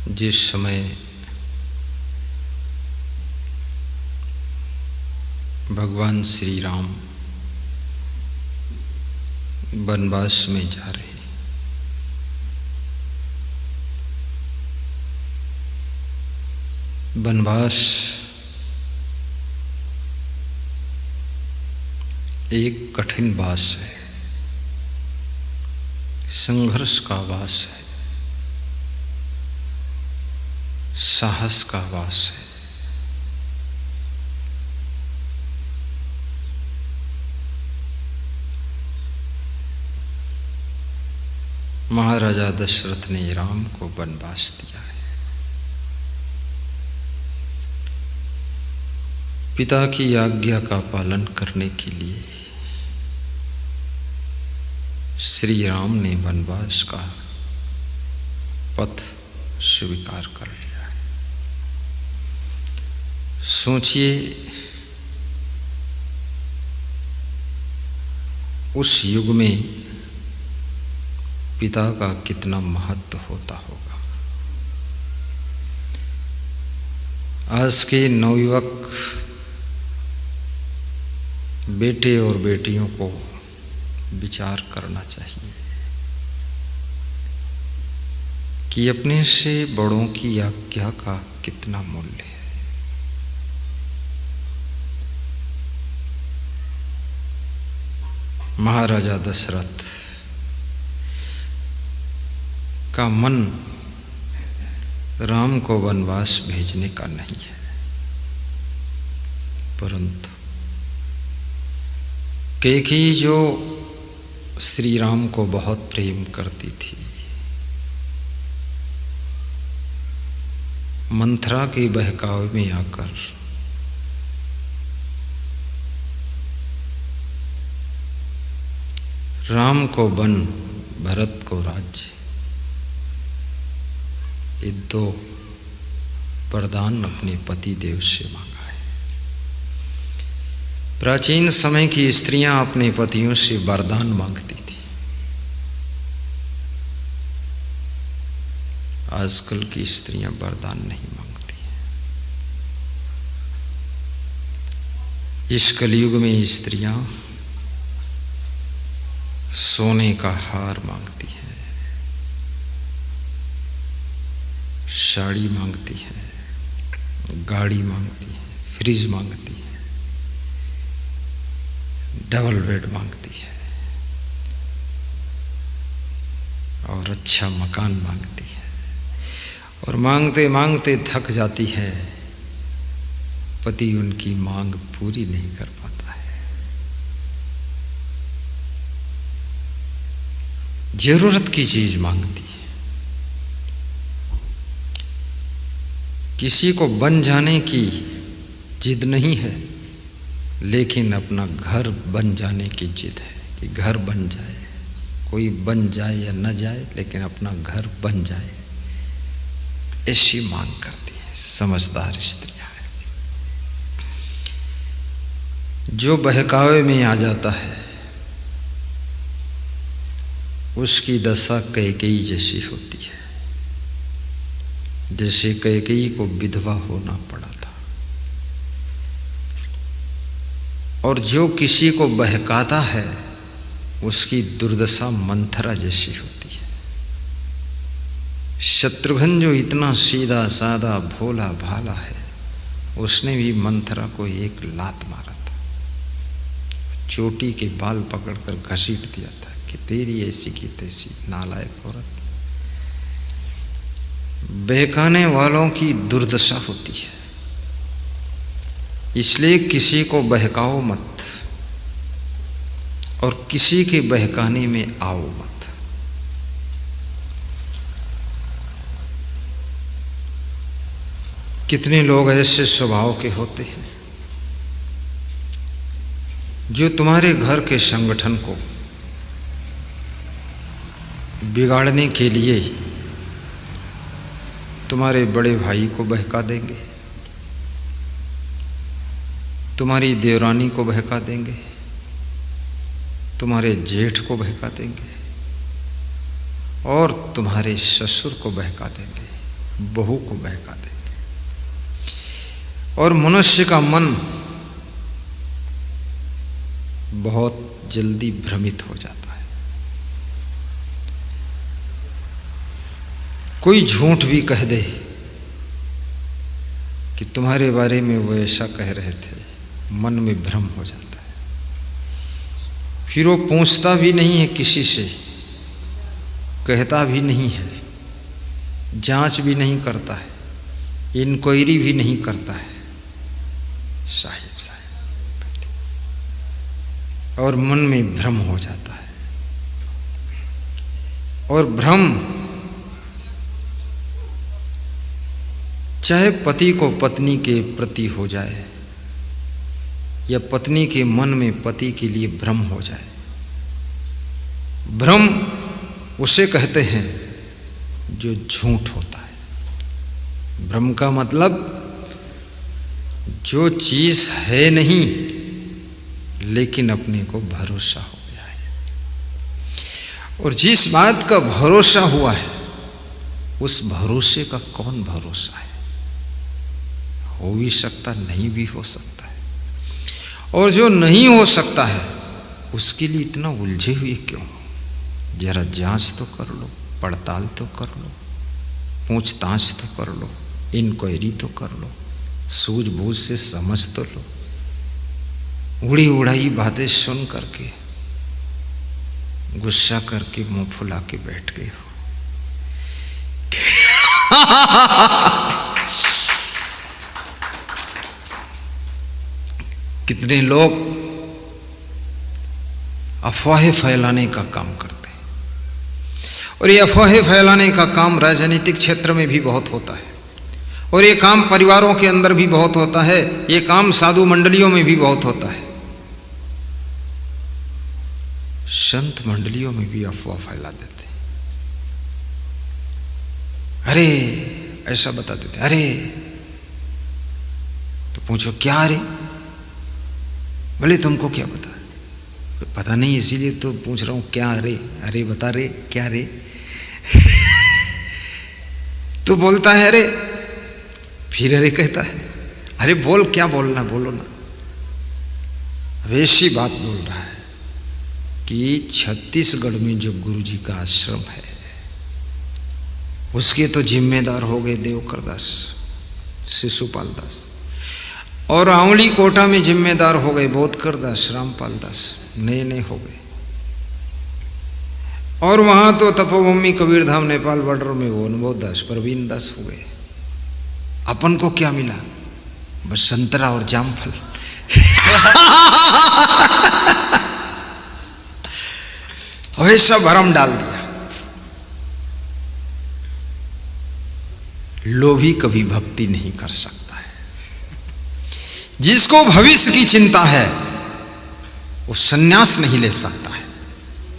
जिस समय भगवान श्री राम वनवास में जा रहे, वनवास एक कठिन वास है, संघर्ष का वास है, साहस का वास है। महाराजा दशरथ ने राम को वनवास दिया है। पिता की आज्ञा का पालन करने के लिए श्री राम ने वनवास का पथ स्वीकार कर लिया है। सोचिए, उस युग में पिता का कितना महत्व होता होगा। आज के नवयुवक बेटे और बेटियों को विचार करना चाहिए कि अपने से बड़ों की आज्ञा का कितना मूल्य है। महाराजा दशरथ का मन राम को वनवास भेजने का नहीं है, परंतु कैकेयी जो श्री राम को बहुत प्रेम करती थी, मंथरा के बहकावे में आकर राम को वन, भरत को राज्य, ये दो वरदान अपने पति देव से मांगा है। प्राचीन समय की स्त्रियां अपने पतियों से वरदान मांगती थी। आजकल की स्त्रियां वरदान नहीं मांगती हैं। इस कलयुग में स्त्रियां सोने का हार मांगती हैं, साड़ी मांगती है, गाड़ी मांगती है, फ्रिज मांगती है, डबल बेड मांगती है और अच्छा मकान मांगती है। और मांगते मांगते थक जाती है, पति उनकी मांग पूरी नहीं कर पाता है। जरूरत की चीज मांगती है। किसी को बन जाने की जिद नहीं है, लेकिन अपना घर बन जाने की जिद है कि घर बन जाए। कोई बन जाए या न जाए, लेकिन अपना घर बन जाए, ऐसी मांग करती है। समझदार स्त्रियां हैं। जो बहकावे में आ जाता है उसकी दशा कैकेयी जैसी होती है। जैसे कैकेयी को विधवा होना पड़ा था, और जो किसी को बहकाता है उसकी दुर्दशा मंथरा जैसी होती है। शत्रुघ्न जो इतना सीधा साधा भोला भाला है, उसने भी मंथरा को एक लात मारा था, चोटी के बाल पकड़कर घसीट दिया था कि तेरी ऐसी की तैसी नालायक औरत। बहकाने वालों की दुर्दशा होती है। इसलिए किसी को बहकाओ मत और किसी के बहकाने में आओ मत। कितने लोग ऐसे स्वभाव के होते हैं जो तुम्हारे घर के संगठन को बिगाड़ने के लिए तुम्हारे बड़े भाई को बहका देंगे, तुम्हारी देवरानी को बहका देंगे, तुम्हारे जेठ को बहका देंगे और तुम्हारे ससुर को बहका देंगे। बहू को बहका देंगे। और मनुष्य का मन बहुत जल्दी भ्रमित हो जाता है। कोई झूठ भी कह दे कि तुम्हारे बारे में वो ऐसा कह रहे थे, मन में भ्रम हो जाता है। फिर वो पूछता भी नहीं है किसी से, कहता भी नहीं है, जांच भी नहीं करता है, इंक्वायरी भी नहीं करता है। साहिब और मन में भ्रम हो जाता है। और भ्रम चाहे पति को पत्नी के प्रति हो जाए या पत्नी के मन में पति के लिए भ्रम हो जाए, भ्रम उसे कहते हैं जो झूठ होता है। भ्रम का मतलब जो चीज है नहीं लेकिन अपने को भरोसा हो गया है। और जिस बात का भरोसा हुआ है उस भरोसे का कौन भरोसा है? हो भी सकता, नहीं भी हो सकता है। और जो नहीं हो सकता है उसके लिए इतना उलझे हुए क्यों? जरा जांच तो कर लो, पड़ताल तो कर लो, पूछताछ तो कर लो, इंक्वायरी तो कर लो, सूझबूझ से समझ तो लो। उड़ी उड़ाई बातें सुन करके गुस्सा करके मुंह फुला के बैठ गए हो। कितने लोग अफवाहें फैलाने का काम करते हैं, और ये अफवाहें फैलाने का काम राजनीतिक क्षेत्र में भी बहुत होता है, और ये काम परिवारों के अंदर भी बहुत होता है, ये काम साधु मंडलियों में भी बहुत होता है, संत मंडलियों में भी अफवाह फैला देते हैं। अरे ऐसा बता देते, अरे तो पूछो क्या? अरे बोले तुमको क्या पता? पता नहीं इसीलिए तो पूछ रहा हूं क्या? अरे अरे बता रे, क्या रे? तो बोलता है अरे, फिर अरे कहता है, अरे बोल, क्या बोलना बोलो ना। वैसी बात बोल रहा है कि छत्तीसगढ़ में जो गुरु जी का आश्रम है उसके तो जिम्मेदार हो गए देवकर दास, शिशुपाल दास, और आंवली कोटा में जिम्मेदार हो गए बोधकर दास, रामपाल दास, नए नए हो गए। और वहां तो तपोभूमि कबीरधाम नेपाल बॉर्डर में वो अनुभव दास, प्रवीण दास हो गए। अपन को क्या मिला? बस संतरा और जामफल। वैसा भरम डाल दिया। लोभी कभी भक्ति नहीं कर सकता है। जिसको भविष्य की चिंता है वो संन्यास नहीं ले सकता है,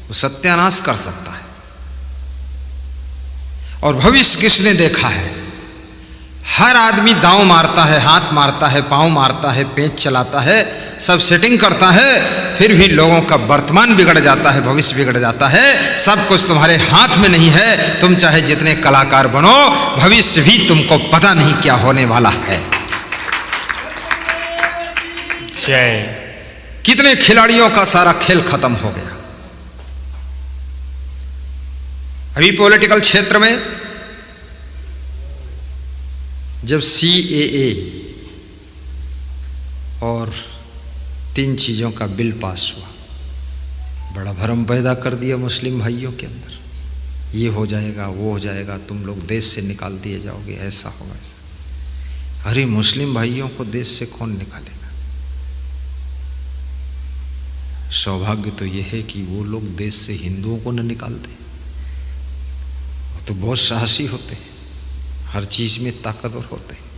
वो सत्यानाश कर सकता है। और भविष्य किसने देखा है? हर आदमी दांव मारता है, हाथ मारता है, पांव मारता है, पेंच चलाता है, सब सेटिंग करता है, फिर भी लोगों का वर्तमान बिगड़ जाता है, भविष्य बिगड़ जाता है। सब कुछ तुम्हारे हाथ में नहीं है। तुम चाहे जितने कलाकार बनो, भविष्य भी तुमको पता नहीं क्या होने वाला है। जय। कितने खिलाड़ियों का सारा खेल खत्म हो गया। अभी पॉलिटिकल क्षेत्र में जब CAA और 3 चीज़ों का बिल पास हुआ, बड़ा भरम पैदा कर दिया मुस्लिम भाइयों के अंदर। ये हो जाएगा, वो हो जाएगा, तुम लोग देश से निकाल दिए जाओगे, ऐसा होगा, ऐसा। अरे मुस्लिम भाइयों को देश से कौन निकालेगा? सौभाग्य तो यह है कि वो लोग देश से हिंदुओं को न निकाल दें। वो तो बहुत साहसी होते हैं, हर चीज में ताकतवर होते हैं।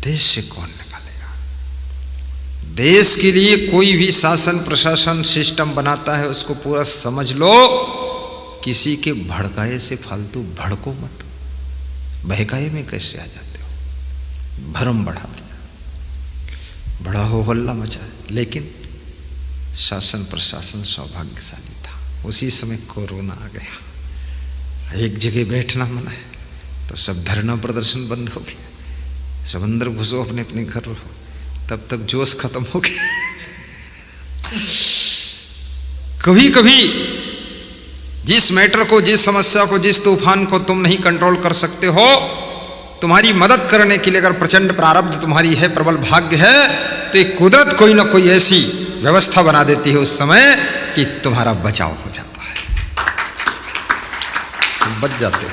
देश से कौन निकालेगा? देश के लिए कोई भी शासन प्रशासन सिस्टम बनाता है, उसको पूरा समझ लो। किसी के भड़काए से फालतू भड़को मत। बहकाए में कैसे आ जाते हो? भ्रम बढ़ा दिया, बड़ा हो हल्ला मचा। लेकिन शासन प्रशासन सौभाग्यशाली था। उसी समय कोरोना आ गया। एक जगह बैठना मना है तो सब धरना प्रदर्शन बंद हो गया, सब अंदर घुसो, अपने अपने घर रहो। तब तक जोश खत्म हो गया। कभी कभी जिस मैटर को, जिस समस्या को, जिस तूफान को तुम नहीं कंट्रोल कर सकते हो, तुम्हारी मदद करने के लिए अगर प्रचंड प्रारब्ध तुम्हारी है, प्रबल भाग्य है, तो एक कुदरत कोई ना कोई ऐसी व्यवस्था बना देती है उस समय कि तुम्हारा बचाव हो जाता है, तुम बच जाते हो।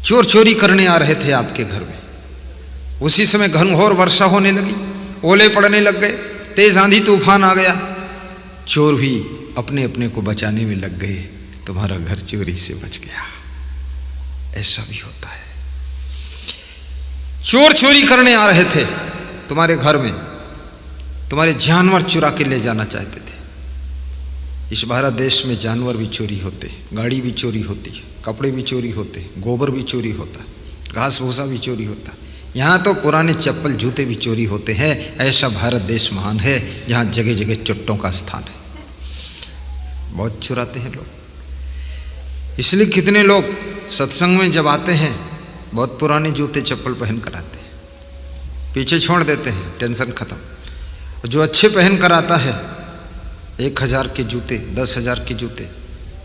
चोर चोरी करने आ रहे थे आपके घर में, उसी समय घनघोर वर्षा होने लगी, ओले पड़ने लग गए, तेज आंधी तूफान आ गया, चोर भी अपने अपने को बचाने में लग गए, तुम्हारा घर चोरी से बच गया। ऐसा भी होता है। चोर चोरी करने आ रहे थे तुम्हारे घर में, तुम्हारे जानवर चुरा के ले जाना चाहते थे। इस भारत देश में जानवर भी चोरी होते, गाड़ी भी चोरी होती है, कपड़े भी चोरी होते, गोबर भी चोरी होता, घास भूसा भी चोरी होता, यहाँ तो पुराने चप्पल जूते भी चोरी होते हैं। ऐसा भारत देश महान है जहाँ जगह जगह चुट्टों का स्थान है। बहुत चुराते हैं लोग। इसलिए कितने लोग सत्संग में जब आते हैं बहुत पुराने जूते चप्पल पहन कर आते हैं, पीछे छोड़ देते हैं, टेंशन खत्म। जो अच्छे पहन कर आता है 1000 के जूते, 10,000 के जूते,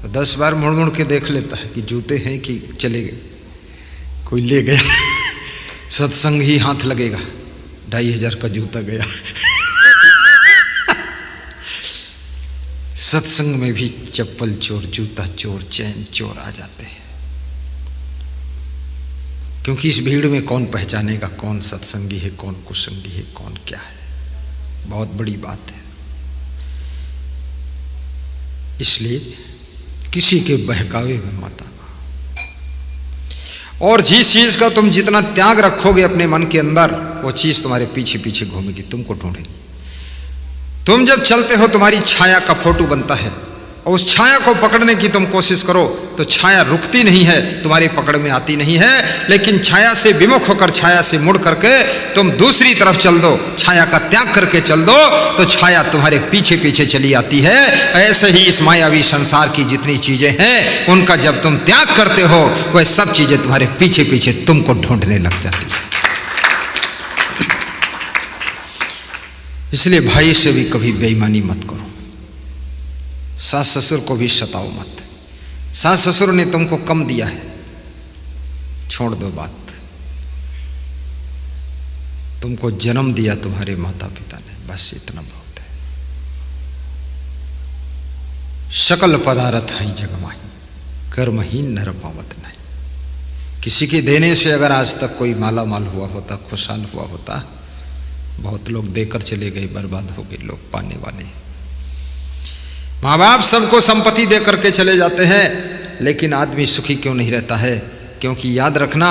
तो 10 बार मुड़ मुड़ के देख लेता है कि जूते हैं कि चले गए, कोई ले गया। सत्संग ही हाथ लगेगा, 2,500 का जूता गया। सत्संग में भी चप्पल चोर, जूता चोर, चैन चोर आ जाते हैं, क्योंकि इस भीड़ में कौन पहचानेगा कौन सत्संगी है, कौन कुसंगी है, कौन क्या है। बहुत बड़ी बात है। इसलिए किसी के बहकावे में मत आना। और जिस चीज का तुम जितना त्याग रखोगे अपने मन के अंदर, वो चीज तुम्हारे पीछे पीछे घूमेगी, तुमको ढूंढेगी। तुम जब चलते हो तुम्हारी छाया का फोटो बनता है, और उस छाया को पकड़ने की तुम कोशिश करो तो छाया रुकती नहीं है, तुम्हारी पकड़ में आती नहीं है। लेकिन छाया से विमुख होकर, छाया से मुड़ करके तुम दूसरी तरफ चल दो, छाया का त्याग करके चल दो, तो छाया तुम्हारे पीछे पीछे चली आती है। ऐसे ही इस मायावी संसार की जितनी चीजें हैं, उनका जब तुम त्याग करते हो, वह सब चीजें तुम्हारे पीछे पीछे तुमको ढूंढने लग जाती है। इसलिए भाई से भी कभी बेईमानी मत करो, सास ससुर को भी सताओ मत। सास ससुर ने तुमको कम दिया है, छोड़ दो बात। तुमको जन्म दिया तुम्हारे माता पिता ने, बस इतना बहुत है। सकल पदार्थ है जगमाही, कर्महीन नर पावत नहीं। किसी के देने से अगर आज तक कोई माला माल हुआ होता, खुशहाल हुआ होता, बहुत लोग देकर चले गए, बर्बाद हो गए लोग पाने वाले। माँ बाप सबको संपत्ति दे करके चले जाते हैं, लेकिन आदमी सुखी क्यों नहीं रहता है? क्योंकि याद रखना,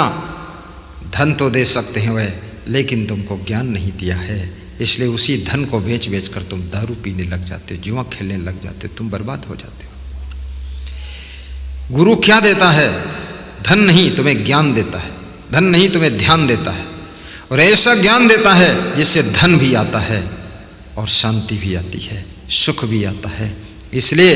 धन तो दे सकते हैं वह, लेकिन तुमको ज्ञान नहीं दिया है। इसलिए उसी धन को बेच बेच कर तुम दारू पीने लग जाते हो, जुआ खेलने लग जाते हो, तुम बर्बाद हो जाते हो। गुरु क्या देता है? धन नहीं, तुम्हें ज्ञान देता है। धन नहीं, तुम्हें ध्यान देता है, और ऐसा ज्ञान देता है जिससे धन भी आता है और शांति भी आती है, सुख भी आता है। इसलिए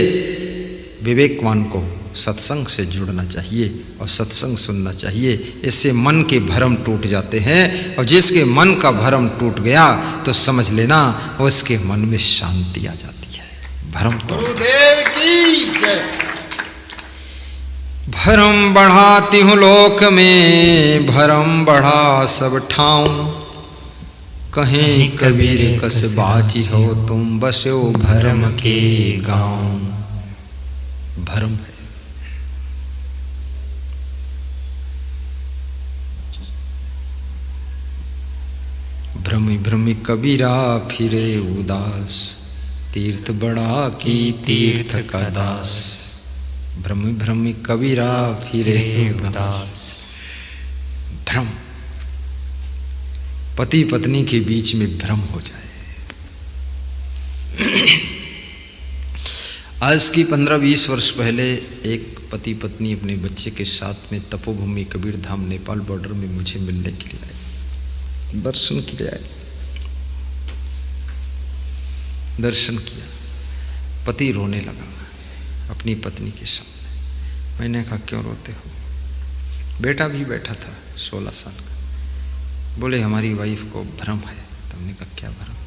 विवेकवान को सत्संग से जुड़ना चाहिए और सत्संग सुनना चाहिए। इससे मन के भरम टूट जाते हैं, और जिसके मन का भरम टूट गया तो समझ लेना उसके मन में शांति आ जाती है। भरम तो गुरुदेव की जय। भरम बढ़ाती हूँ लोक में, भरम बढ़ा सब ठाऊं। कहीं कबीर कस बाची हो, तुम बसो भरम के गांव। भरम है। भ्रमी भ्रमी कबीरा फिरे उदास, तीर्थ बड़ा की तीर्थ का दास। भ्रमी भ्रमी कबीरा फिरे उदास। भ्रम, पति पत्नी के बीच में भ्रम हो जाए। आज की 15-20 वर्ष पहले एक पति पत्नी अपने बच्चे के साथ में तपोभूमि कबीर धाम नेपाल बॉर्डर में मुझे मिलने के लिए आए, दर्शन के लिए आए। दर्शन किया। पति रोने लगा अपनी पत्नी के सामने। मैंने कहा क्यों रोते हो? बेटा भी बैठा था 16 साल का। बोले हमारी वाइफ को भ्रम है। तो हमने कहा क्या भ्रम?